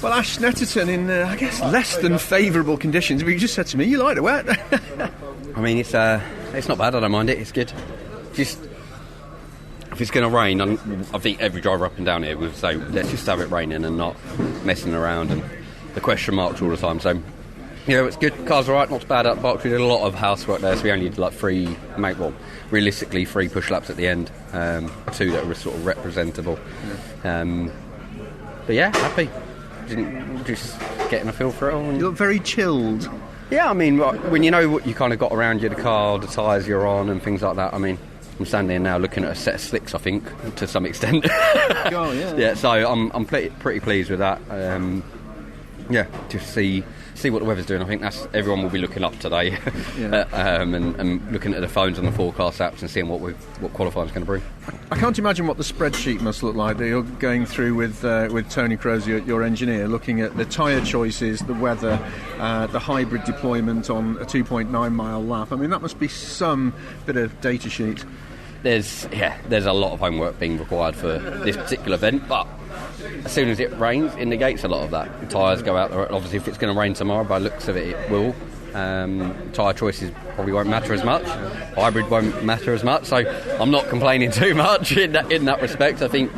Well, Ash, Snetterton in, I guess, less than favourable conditions. But you just said to me, you like the wet. I mean, it's not bad. I don't mind it. It's good. Just if it's going to rain, I think every driver up and down here would say, let's just have it raining and not messing around and the question marks all the time. So, it's good. Car's all right. Not bad at the box. We did a lot of housework there, so we only did like realistically 3 push laps at the end. 2 that were sort of representable. But yeah, happy. Just getting a feel for it all. You look very chilled. Yeah, I mean, when you know what you kind of got around you, the car, the tyres you're on and things like that, I mean, I'm standing here now looking at a set of slicks, I think, to some extent. Oh, yeah. Yeah, so I'm pretty pleased with that. Just see what the weather's doing. I think everyone will be looking up today and looking at the phones and the forecast apps and seeing what qualifying's going to bring. I can't imagine what the spreadsheet must look like that you're going through with Tony Crozier, your engineer, looking at the tyre choices, the weather, the hybrid deployment on a 2.9 mile lap. I mean, that must be some bit of data sheet. There's a lot of homework being required for this particular event, but as soon as it rains, it negates a lot of that. The tyres go out there. Obviously, if it's going to rain tomorrow, by the looks of it, it will. Tyre choices probably won't matter as much. Hybrid won't matter as much. So I'm not complaining too much in that respect. I think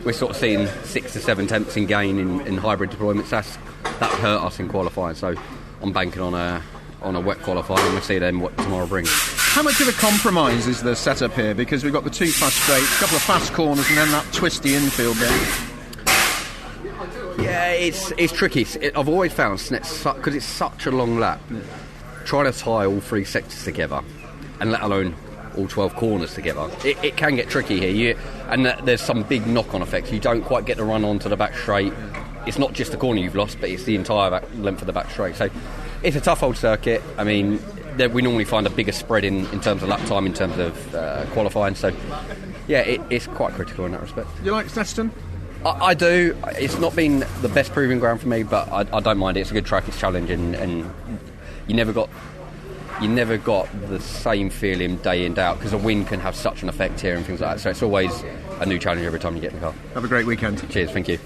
we're sort of seeing 6 to 7 tenths in gain in hybrid deployments. That hurt us in qualifying. So I'm banking on a wet qualifying, and we'll see then what tomorrow brings. How much of a compromise is the setup here? Because we've got the 2 fast straights, a couple of fast corners, and then that twisty infield bit. Yeah, it's tricky. I've always found because it's such a long lap, trying to tie all 3 sectors together, and let alone all 12 corners together, it can get tricky here. And there's some big knock-on effects. You don't quite get the run onto the back straight. It's not just the corner you've lost, but it's the entire length of the back straight. So it's a tough old circuit. I mean, we normally find a bigger spread in terms of lap time, in terms of qualifying. So yeah, it's quite critical in that respect. You like Snetterton? I do. It's not been the best proving ground for me, but I don't mind it. It's a good track. It's challenging, and you never got the same feeling day in day out, because the wind can have such an effect here and things like that. So it's always a new challenge every time you get in the car. Have a great weekend. Cheers. Thank you.